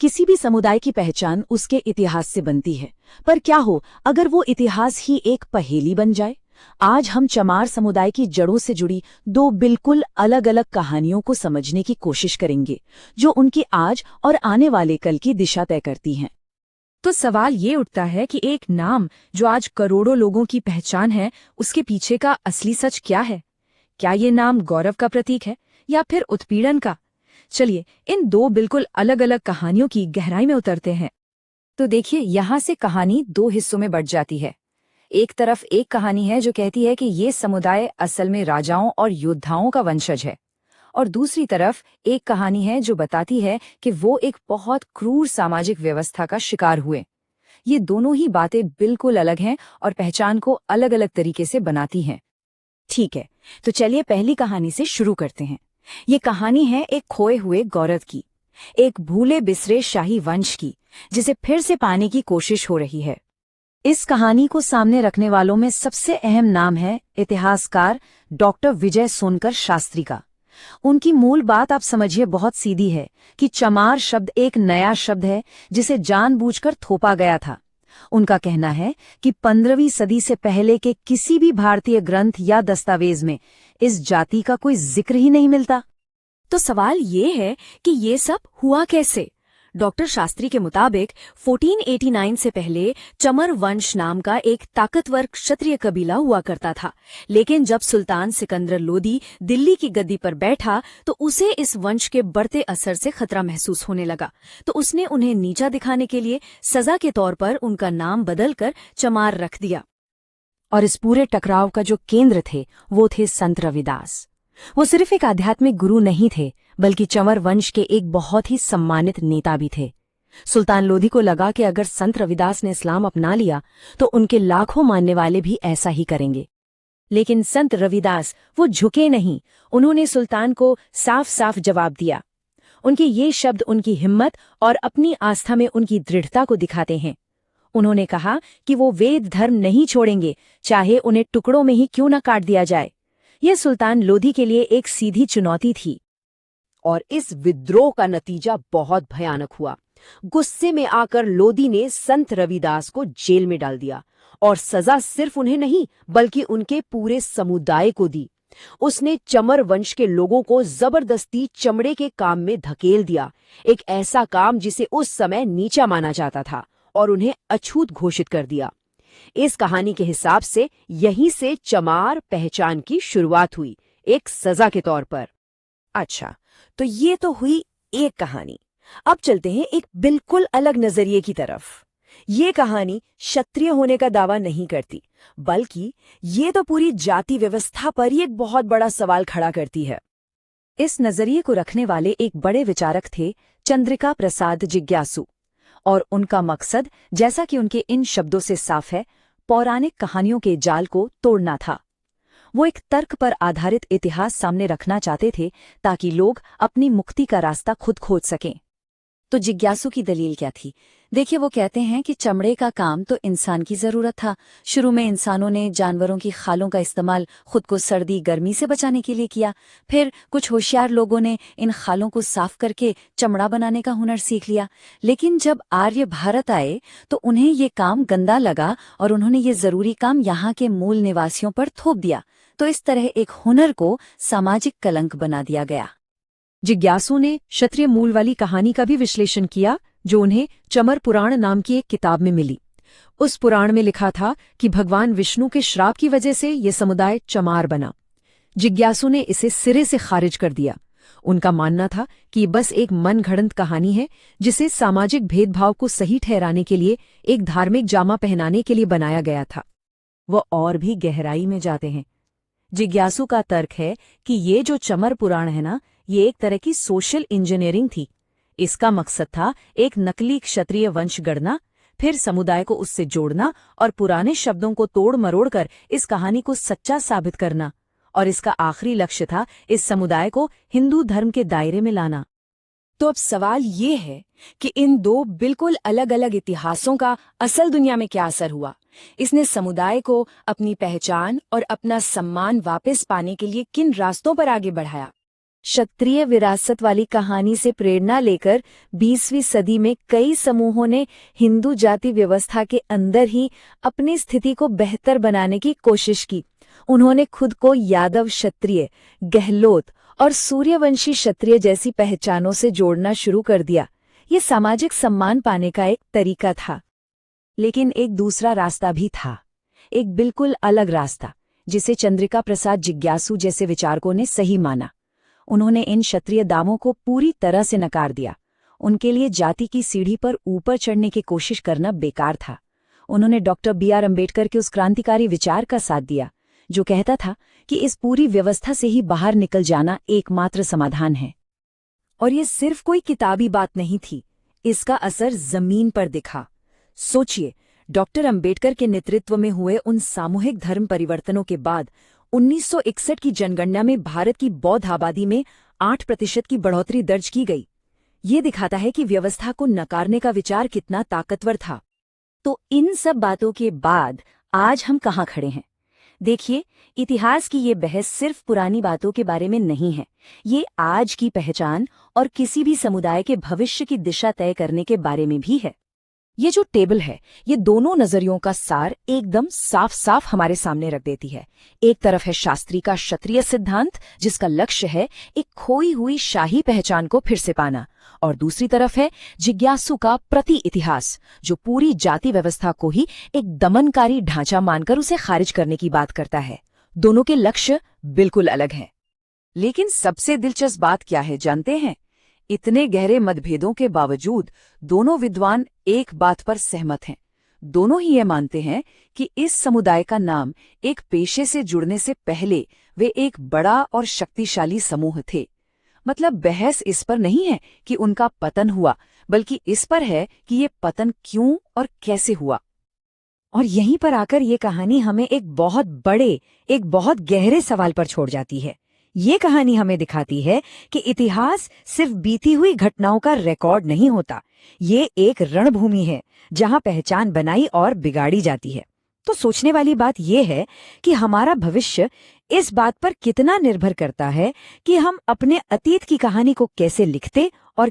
किसी भी समुदाय की पहचान उसके इतिहास से बनती है। पर क्या हो अगर वो इतिहास ही एक पहेली बन जाए? आज हम चमार समुदाय की जड़ों से जुड़ी दो बिल्कुल अलग अलग कहानियों को समझने की कोशिश करेंगे, जो उनकी आज और आने वाले कल की दिशा तय करती हैं। तो सवाल ये उठता है कि एक नाम जो आज करोड़ों लोगों की पहचान है, उसके पीछे का असली सच क्या है? क्या ये नाम गौरव का प्रतीक है या फिर उत्पीड़न का? चलिए इन दो बिल्कुल अलग अलग कहानियों की गहराई में उतरते हैं। तो देखिए, यहाँ से कहानी दो हिस्सों में बंट जाती है। एक तरफ एक कहानी है जो कहती है कि ये समुदाय असल में राजाओं और योद्धाओं का वंशज है, और दूसरी तरफ एक कहानी है जो बताती है कि वो एक बहुत क्रूर सामाजिक व्यवस्था का शिकार हुए। ये दोनों ही बातें बिल्कुल अलग हैं और पहचान को अलग अलग तरीके से बनाती हैं। ठीक है, तो चलिए पहली कहानी से शुरू करते हैं। ये कहानी है एक खोए हुए गौरव की, एक भूले बिसरे शाही वंश की, जिसे फिर से पाने की कोशिश हो रही है। इस कहानी को सामने रखने वालों में सबसे अहम नाम है इतिहासकार डॉक्टर विजय सोनकर शास्त्री का। उनकी मूल बात आप समझिए बहुत सीधी है कि चमार शब्द एक नया शब्द है जिसे जानबूझकर थोपा गया था। उनका कहना है कि 15वीं सदी से पहले के किसी भी भारतीय ग्रंथ या दस्तावेज में इस जाति का कोई जिक्र ही नहीं मिलता। तो सवाल ये है कि ये सब हुआ कैसे? डॉक्टर शास्त्री के मुताबिक 1489 से पहले चमर वंश नाम का एक ताकतवर क्षत्रिय कबीला हुआ करता था, लेकिन जब सुल्तान सिकंदर लोदी दिल्ली की गद्दी पर बैठा तो उसे इस वंश के बढ़ते असर से खतरा महसूस होने लगा। तो उसने उन्हें नीचा दिखाने के लिए सजा के तौर पर उनका नाम बदलकर चमार रख दिया। और इस पूरे टकराव का जो केंद्र थे वो थे संत रविदास। वो सिर्फ एक आध्यात्मिक गुरु नहीं थे, बल्कि चंवर वंश के एक बहुत ही सम्मानित नेता भी थे। सुल्तान लोधी को लगा कि अगर संत रविदास ने इस्लाम अपना लिया तो उनके लाखों मानने वाले भी ऐसा ही करेंगे। लेकिन संत रविदास वो झुके नहीं। उन्होंने सुल्तान को साफ साफ जवाब दिया। उनके ये शब्द उनकी हिम्मत और अपनी आस्था में उनकी दृढ़ता को दिखाते हैं। उन्होंने कहा कि वो वेद धर्म नहीं छोड़ेंगे, चाहे उन्हें टुकड़ों में ही क्यों न काट दिया जाए। यह सुल्तान लोधी के लिए एक सीधी चुनौती थी। और इस विद्रोह का नतीजा बहुत भयानक हुआ। गुस्से में आकर लोधी ने संत रविदास को जेल में डाल दिया, और सजा सिर्फ उन्हें नहीं बल्कि उनके पूरे समुदाय को दी। उसने चमर वंश के लोगों को जबरदस्ती चमड़े के काम में धकेल दिया, एक ऐसा काम जिसे उस समय नीचा माना जाता था, और उन्हें अछूत घोषित कर दिया। इस कहानी के हिसाब से यहीं से चमार पहचान की शुरुआत हुई, एक सजा के तौर पर। अच्छा, तो ये तो हुई एक कहानी। अब चलते हैं एक बिल्कुल अलग नजरिए की तरफ। ये कहानी क्षत्रिय होने का दावा नहीं करती, बल्कि ये तो पूरी जाति व्यवस्था पर ही एक बहुत बड़ा सवाल खड़ा करती है। इस नजरिए को रखने वाले एक बड़े विचारक थे चंद्रिका प्रसाद जिज्ञासु, और उनका मकसद, जैसा कि उनके इन शब्दों से साफ है, पौराणिक कहानियों के जाल को तोड़ना था। वो एक तर्क पर आधारित इतिहास सामने रखना चाहते थे ताकि लोग अपनी मुक्ति का रास्ता खुद खोज सकें। तो जिज्ञासु की दलील क्या थी? देखिए, वो कहते हैं कि चमड़े का काम तो इंसान की जरूरत था। शुरू में इंसानों ने जानवरों की खालों का इस्तेमाल खुद को सर्दी गर्मी से बचाने के लिए किया। फिर कुछ होशियार लोगों ने इन खालों को साफ करके चमड़ा बनाने का हुनर सीख लिया। लेकिन जब आर्य भारत आए तो उन्हें ये काम गंदा लगा और उन्होंने ये जरूरी काम यहाँ के मूल निवासियों पर थोप दिया। तो इस तरह एक हुनर को सामाजिक कलंक बना दिया गया। जिज्ञासु ने क्षत्रिय मूल वाली कहानी का भी विश्लेषण किया, जो उन्हें चमर पुराण नाम की एक किताब में मिली। उस पुराण में लिखा था कि भगवान विष्णु के श्राप की वजह से ये समुदाय चमार बना। जिज्ञासु ने इसे सिरे से खारिज कर दिया। उनका मानना था कि बस एक मनगढ़ंत कहानी है जिसे सामाजिक भेदभाव को सही ठहराने के लिए एक धार्मिक जामा पहनाने के लिए बनाया गया था। वो और भी गहराई में जाते हैं। जिज्ञासु का तर्क है कि ये जो चमर पुराण है ना, ये एक तरह की सोशल इंजीनियरिंग थी। इसका मकसद था एक नकली क्षत्रिय वंश गढ़ना, फिर समुदाय को उससे जोड़ना और पुराने शब्दों को तोड़ मरोड़ कर इस कहानी को सच्चा साबित करना। और इसका आखिरी लक्ष्य था इस समुदाय को हिंदू धर्म के दायरे में लाना। तो अब सवाल ये है कि इन दो बिल्कुल अलग अलग इतिहासों का असल दुनिया में क्या असर हुआ? इसने समुदाय को अपनी पहचान और अपना सम्मान वापस पाने के लिए किन रास्तों पर आगे बढ़ाया? क्षत्रिय विरासत वाली कहानी से प्रेरणा लेकर 20वीं सदी में कई समूहों ने हिंदू जाति व्यवस्था के अंदर ही अपनी स्थिति को बेहतर बनाने की कोशिश की। उन्होंने खुद को यादव क्षत्रिय, गहलोत और सूर्यवंशी क्षत्रिय जैसी पहचानों से जोड़ना शुरू कर दिया। ये सामाजिक सम्मान पाने का एक तरीका था। लेकिन एक दूसरा रास्ता भी था, एक बिल्कुल अलग रास्ता, जिसे चंद्रिका प्रसाद जिज्ञासु जैसे विचारकों ने सही माना। उन्होंने इन क्षत्रिय दावों को पूरी तरह से नकार दिया। उनके लिए जाति की सीढ़ी पर ऊपर चढ़ने की कोशिश करना बेकार था। उन्होंने डॉक्टर B.R. अम्बेडकर के उस क्रांतिकारी विचार का साथ दिया जो कहता था कि इस पूरी व्यवस्था से ही बाहर निकल जाना एकमात्र समाधान है। और ये सिर्फ कोई किताबी बात नहीं थी, इसका असर जमीन पर दिखा। सोचिए, डॉक्टर अम्बेडकर के नेतृत्व में हुए उन सामूहिक धर्म परिवर्तनों के बाद 1961 की जनगणना में भारत की बौद्ध आबादी में 8% की बढ़ोतरी दर्ज की गई। ये दिखाता है कि व्यवस्था को नकारने का विचार कितना ताकतवर था। तो इन सब बातों के बाद आज हम कहाँ खड़े हैं? देखिए, इतिहास की ये बहस सिर्फ पुरानी बातों के बारे में नहीं है, ये आज की पहचान और किसी भी समुदाय के भविष्य की दिशा तय करने के बारे में भी है। ये जो टेबल है, ये दोनों नजरियों का सार एकदम साफ साफ हमारे सामने रख देती है। एक तरफ है शास्त्री का क्षत्रिय सिद्धांत, जिसका लक्ष्य है एक खोई हुई शाही पहचान को फिर से पाना, और दूसरी तरफ है जिज्ञासु का प्रति इतिहास, जो पूरी जाति व्यवस्था को ही एक दमनकारी ढांचा मानकर उसे खारिज करने की बात करता है। दोनों के लक्ष्य बिल्कुल अलग हैं। लेकिन सबसे दिलचस्प बात क्या है जानते हैं? इतने गहरे मतभेदों के बावजूद दोनों विद्वान एक बात पर सहमत हैं। दोनों ही ये मानते हैं कि इस समुदाय का नाम एक पेशे से जुड़ने से पहले वे एक बड़ा और शक्तिशाली समूह थे। मतलब बहस इस पर नहीं है कि उनका पतन हुआ, बल्कि इस पर है कि ये पतन क्यों और कैसे हुआ। और यहीं पर आकर ये कहानी हमें एक बहुत गहरे सवाल पर छोड़ जाती है। ये कहानी हमें दिखाती है कि इतिहास सिर्फ बीती हुई घटनाओं का रिकॉर्ड नहीं होता, ये एक रणभूमि है जहां पहचान बनाई और बिगाड़ी जाती है। तो सोचने वाली बात यह है कि हमारा भविष्य इस बात पर कितना निर्भर करता है कि हम अपने अतीत की कहानी को कैसे लिखते और